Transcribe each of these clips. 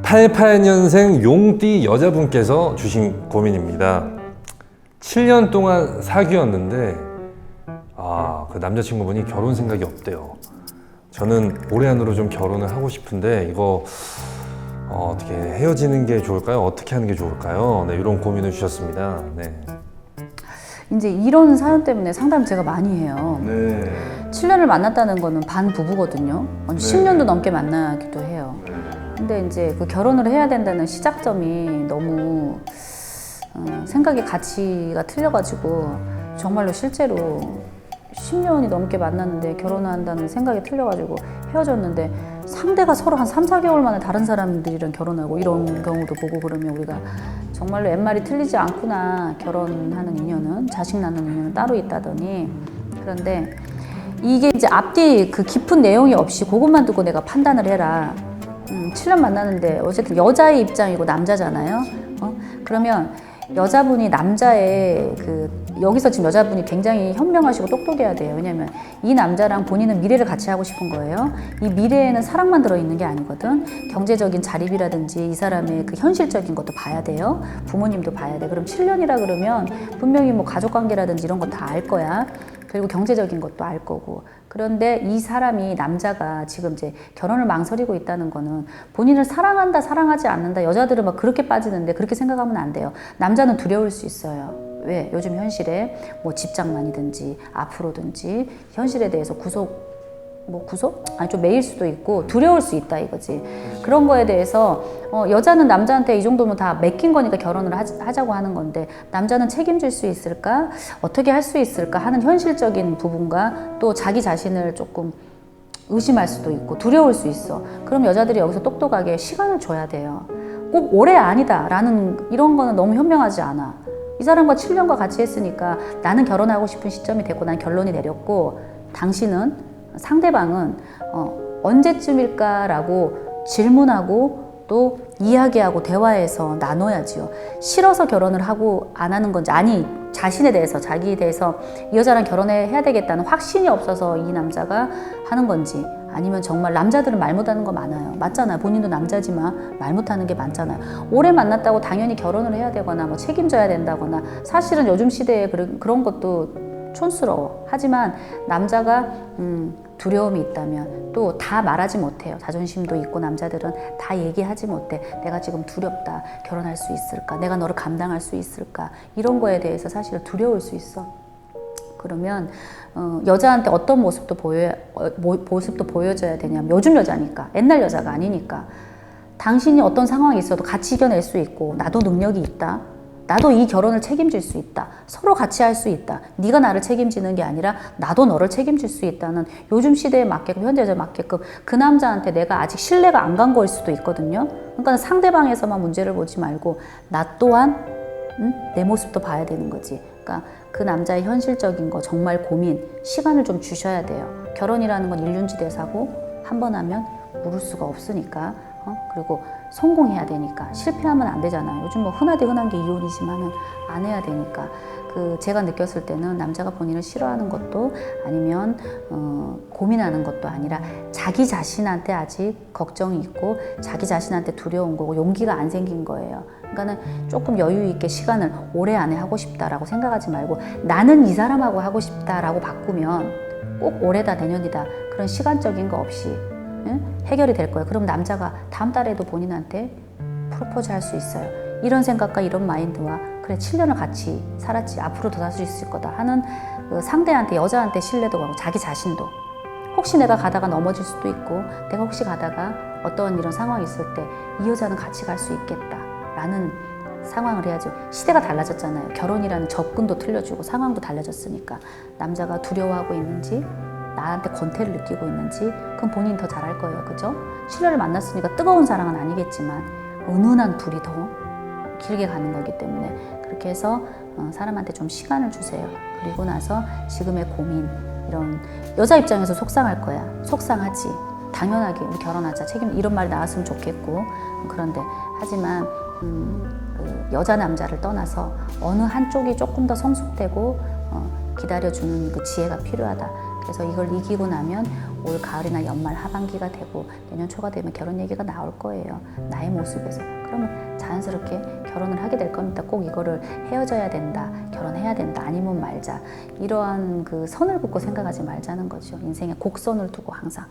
88년생 용띠 여자분께서 주신 고민입니다. 7년 동안 사귀었는데 그 남자친구분이 결혼 생각이 없대요. 저는 올해 안으로 좀 결혼을 하고 싶은데 이거 어떻게 헤어지는 게 좋을까요? 어떻게 하는 게 좋을까요? 네, 이런 고민을 주셨습니다. 네. 이제 이런 사연 때문에 상담 제가 많이 해요. 네. 7년을 만났다는 거는 반 부부거든요. 10년도 넘게 만나기도 해요. 근데 이제 그 결혼을 해야 된다는 시작점이 너무 생각의 가치가 틀려가지고 정말로 실제로 10년이 넘게 만났는데 결혼한다는 생각이 틀려가지고 헤어졌는데 상대가 서로 한 3, 4개월 만에 다른 사람들이랑 결혼하고 이런 경우도 보고 그러면 우리가 정말로 옛말이 틀리지 않구나. 결혼하는 인연은, 자식 낳는 인연은 따로 있다더니. 그런데 이게 이제 앞뒤 그 깊은 내용이 없이 그것만 두고 내가 판단을 해라. 7년 만나는데 어쨌든 여자의 입장이고 남자잖아요. 그러면 여자분이 남자의 여기서 지금 여자분이 굉장히 현명하시고 똑똑해야 돼요. 왜냐면 이 남자랑 본인은 미래를 같이 하고 싶은 거예요. 이 미래에는 사랑만 들어있는 게 아니거든. 경제적인 자립이라든지 이 사람의 그 현실적인 것도 봐야 돼요. 부모님도 봐야 돼. 그럼 7년이라 그러면 분명히 뭐 가족관계라든지 이런 거 다 알 거야. 그리고 경제적인 것도 알 거고. 그런데 이 사람이, 남자가 지금 이제 결혼을 망설이고 있다는 거는 본인을 사랑한다, 사랑하지 않는다. 여자들은 막 그렇게 빠지는데 그렇게 생각하면 안 돼요. 남자는 두려울 수 있어요. 왜? 요즘 현실에 뭐 집장난이든지 앞으로든지 현실에 대해서 아니 좀 매일 수도 있고 두려울 수 있다 이거지. 그런 거에 대해서 여자는 남자한테 이 정도면 다 맡긴 거니까 결혼을 하자고 하는 건데 남자는 책임질 수 있을까? 어떻게 할 수 있을까? 하는 현실적인 부분과 또 자기 자신을 조금 의심할 수도 있고 두려울 수 있어. 그럼 여자들이 여기서 똑똑하게 시간을 줘야 돼요. 꼭 올해 아니다 라는 이런 거는 너무 현명하지 않아. 이 사람과 7년과 같이 했으니까 나는 결혼하고 싶은 시점이 됐고 난 결론이 내렸고 상대방은 언제쯤일까라고 질문하고 또 이야기하고 대화해서 나눠야지요. 싫어서 결혼을 하고 안 하는 건지, 아니 자신에 대해서, 자기에 대해서 이 여자랑 결혼해야 되겠다는 확신이 없어서 이 남자가 하는 건지, 아니면 정말 남자들은 말 못하는 거 많아요. 맞잖아요. 본인도 남자지만 말 못하는 게 많잖아요. 오래 만났다고 당연히 결혼을 해야 되거나 뭐 책임져야 된다거나, 사실은 요즘 시대에 그런 것도 촌스러워. 하지만 남자가 두려움이 있다면 또 다 말하지 못해요. 자존심도 있고 남자들은 다 얘기하지 못해. 내가 지금 두렵다. 결혼할 수 있을까? 내가 너를 감당할 수 있을까? 이런 거에 대해서 사실은 두려울 수 있어. 그러면 여자한테 어떤 모습도 보여줘야 되냐면, 요즘 여자니까, 옛날 여자가 아니니까 당신이 어떤 상황이 있어도 같이 이겨낼 수 있고, 나도 능력이 있다. 나도 이 결혼을 책임질 수 있다. 서로 같이 할 수 있다. 네가 나를 책임지는 게 아니라 나도 너를 책임질 수 있다는, 요즘 시대에 맞게끔, 현대에 맞게끔 그 남자한테 내가 아직 신뢰가 안 간 거일 수도 있거든요. 그러니까 상대방에서만 문제를 보지 말고 나 또한 내 모습도 봐야 되는 거지. 그러니까 그 남자의 현실적인 거, 정말 고민, 시간을 좀 주셔야 돼요. 결혼이라는 건 일륜지대사고 한 번 하면 물을 수가 없으니까. 그리고 성공해야 되니까, 실패하면 안 되잖아요. 요즘 뭐 흔한 게 이혼이지만은 안 해야 되니까. 제가 느꼈을 때는 남자가 본인을 싫어하는 것도 아니면 고민하는 것도 아니라 자기 자신한테 아직 걱정이 있고 자기 자신한테 두려운 거고 용기가 안 생긴 거예요. 그러니까는 조금 여유 있게 시간을 올해 안에 하고 싶다라고 생각하지 말고, 나는 이 사람하고 하고 싶다라고 바꾸면 꼭 올해다 내년이다 그런 시간적인 거 없이 해결이 될 거예요. 그럼 남자가 다음 달에도 본인한테 프로포즈 할 수 있어요. 이런 생각과 이런 마인드와, 그래 7년을 같이 살았지, 앞으로 더 살 수 있을 거다 하는 상대한테, 여자한테 신뢰도 가고 자기 자신도, 혹시 내가 가다가 넘어질 수도 있고, 내가 혹시 가다가 어떤 이런 상황이 있을 때 이 여자는 같이 갈 수 있겠다 라는 상황을 해야죠. 시대가 달라졌잖아요. 결혼이라는 접근도 틀려지고 상황도 달라졌으니까 남자가 두려워하고 있는지, 나한테 권태를 느끼고 있는지, 그건 본인이 더 잘할 거예요. 그죠? 7년을 만났으니까 뜨거운 사랑은 아니겠지만 은은한 불이 더 길게 가는 거기 때문에 그렇게 해서 사람한테 좀 시간을 주세요. 그리고 나서 지금의 고민, 이런 여자 입장에서 속상할 거야. 속상하지. 당연하게 우리 결혼하자, 이런 말이 나왔으면 좋겠고. 그런데 하지만 여자 남자를 떠나서 어느 한쪽이 조금 더 성숙되고 기다려주는 그 지혜가 필요하다. 그래서 이걸 이기고 나면 올 가을이나 연말 하반기가 되고 내년 초가 되면 결혼 얘기가 나올 거예요. 나의 모습에서. 그러면 자연스럽게 결혼을 하게 될 겁니다. 꼭 이거를 헤어져야 된다, 결혼해야 된다, 아니면 말자. 이러한 그 선을 긋고 생각하지 말자는 거죠. 인생에 곡선을 두고 항상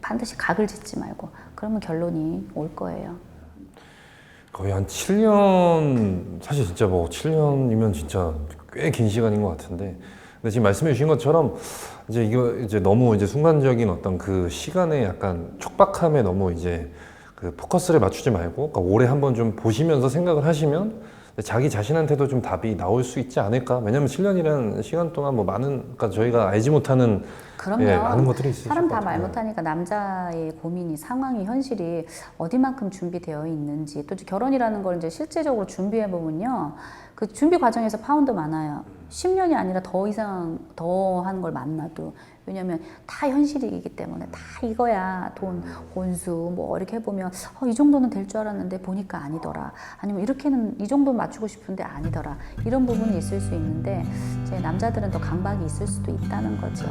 반드시 각을 짓지 말고 그러면 결론이 올 거예요. 거의 한 7년, 사실 진짜 뭐 7년이면 진짜 꽤 긴 시간인 것 같은데, 근데 지금 말씀해 주신 것처럼 이제 이거 이제 너무 이제 순간적인 어떤 그 시간에 약간 촉박함에 너무 이제 그 포커스를 맞추지 말고, 그러니까 올해 한번 좀 보시면서 생각을 하시면 자기 자신한테도 좀 답이 나올 수 있지 않을까? 왜냐면 7년이라는 시간 동안 뭐 많은, 그러니까 저희가 알지 못하는 그럼요. 많은 것들이 있으실 사람 것 다 말 같아요. 못하니까 남자의 고민이, 상황이, 현실이 어디만큼 준비되어 있는지, 또 결혼이라는 걸 이제 실제적으로 준비해 보면요, 그 준비 과정에서 파운드 많아요. 10년이 아니라 더 이상 더 한 걸 만나도. 왜냐면 다 현실이기 때문에 다 이거야. 돈, 혼수 뭐 이렇게 해보면 이 정도는 될 줄 알았는데 보니까 아니더라. 아니면 이렇게는 이 정도 맞추고 싶은데 아니더라. 이런 부분이 있을 수 있는데 이제 남자들은 더 강박이 있을 수도 있다는 거죠.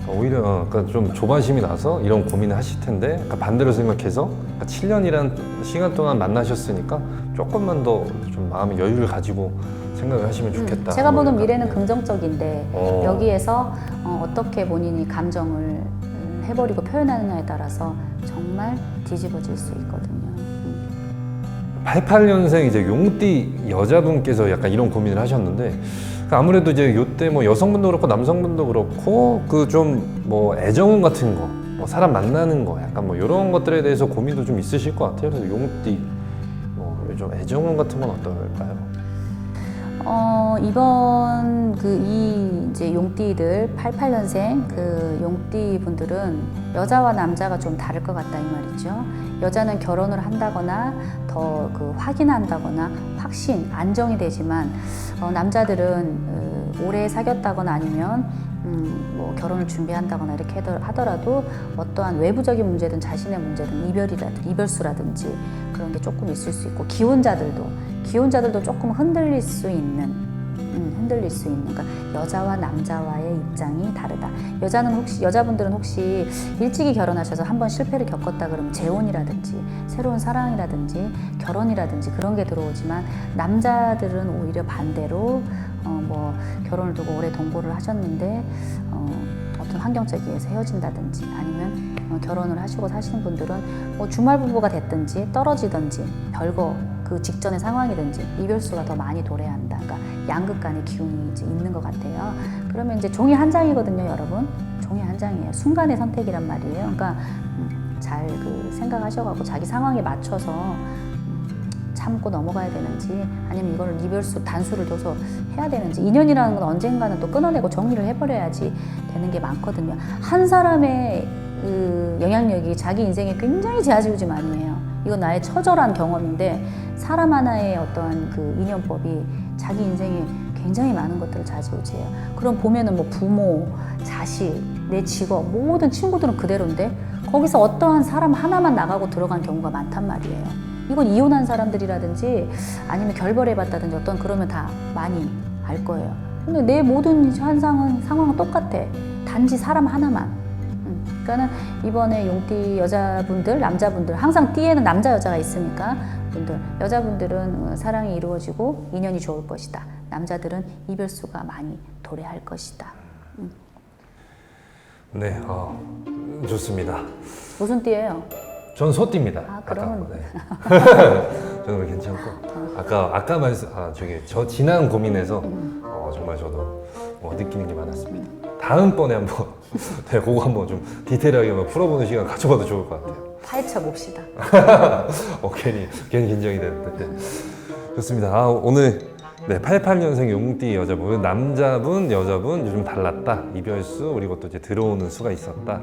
오히려 그러니까 좀 조바심이 나서 이런 고민을 하실 텐데, 그러니까 반대로 생각해서 그러니까 7년이란 시간 동안 만나셨으니까 조금만 더 좀 마음의 여유를 가지고 생각을 하시면 좋겠다. 제가 보는 뭐 미래는 약간, 긍정적인데 여기에서 어떻게 본인이 감정을 해버리고 표현하느냐에 따라서 정말 뒤집어질 수 있거든요. 88년생 이제 용띠 여자분께서 약간 이런 고민을 하셨는데, 그러니까 아무래도 이제 요때 뭐 여성분도 그렇고 남성분도 그렇고 그 좀 뭐 애정운 같은 거, 뭐 사람 만나는 거, 약간 뭐 이런 것들에 대해서 고민도 좀 있으실 것 같아요. 그래서 용띠 뭐 좀 애정운 같은 건 어떨까요? 이번 이 이제 용띠들 88년생 그 용띠 분들은 여자와 남자가 좀 다를 것 같다 이 말이죠. 여자는 결혼을 한다거나 더 그 확인한다거나 확신, 안정이 되지만 남자들은 오래 사귀었다거나 아니면 뭐 결혼을 준비한다거나 이렇게 하더라도 어떠한 외부적인 문제든 자신의 문제든 이별수라든지 그런 게 조금 있을 수 있고, 기혼자들도 조금 흔들릴 수 있는 그러니까 여자와 남자와의 입장이 다르다. 여자분들은 혹시 일찍이 결혼하셔서 한번 실패를 겪었다 그러면 재혼이라든지 새로운 사랑이라든지 결혼이라든지 그런 게 들어오지만, 남자들은 오히려 반대로 뭐 결혼을 두고 오래 동거를 하셨는데 어떤 환경적에 의해서 헤어진다든지 아니면 결혼을 하시고 사시는 분들은 뭐 주말 부부가 됐든지 떨어지든지 별거 그 직전의 상황이든지 이별수가 더 많이 도래한다. 그러니까 양극 간의 기운이 이제 있는 것 같아요. 그러면 이제 종이 한 장이거든요, 여러분. 종이 한 장이에요. 순간의 선택이란 말이에요. 그러니까 잘 그 생각하셔가지고 자기 상황에 맞춰서 참고 넘어가야 되는지 아니면 이거를 이별수 단수를 둬서 해야 되는지, 인연이라는 건 언젠가는 또 끊어내고 정리를 해버려야지 되는 게 많거든요. 한 사람의 그 영향력이 자기 인생에 굉장히 좌지우지만이에요. 이건 나의 처절한 경험인데, 사람 하나의 어떠한 그 인연법이 자기 인생에 굉장히 많은 것들을 좌지우지해요. 그럼 보면은 뭐 부모, 자식, 내 직업, 모든 친구들은 그대로인데 거기서 어떠한 사람 하나만 나가고 들어간 경우가 많단 말이에요. 이건 이혼한 사람들이라든지 아니면 결별해봤다든지 어떤 그러면 다 많이 알 거예요. 근데 내 모든 상황은 똑같아. 단지 사람 하나만. 그러니까는 이번에 용띠 여자분들, 남자분들, 항상 띠에는 남자 여자가 있으니까 여자분들은 사랑이 이루어지고 인연이 좋을 것이다. 남자들은 이별수가 많이 도래할 것이다. 네, 좋습니다. 무슨 띠예요? 전 소띠입니다. 아, 그러면 네. 저는 괜찮고, 아까 말씀, 저 지난 고민에서 정말 저도 느끼는 게 많았습니다. 다음번에 한번 네, 그거 한번 좀 디테일하게 한번 풀어보는 시간 가져봐도 좋을 것 같아요. 파헤쳐 봅시다. 괜히 긴장이 되는데. 좋습니다. 오늘 88년생 용띠 여자분, 남자분, 여자분 요즘 달랐다. 이별수, 그리고 또 이제 들어오는 수가 있었다.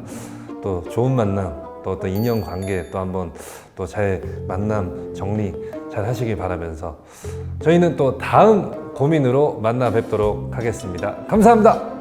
또 좋은 만남, 또 어떤 인연 관계 또 한번 또 잘 만남 정리 잘 하시길 바라면서 저희는 또 다음 고민으로 만나 뵙도록 하겠습니다. 감사합니다.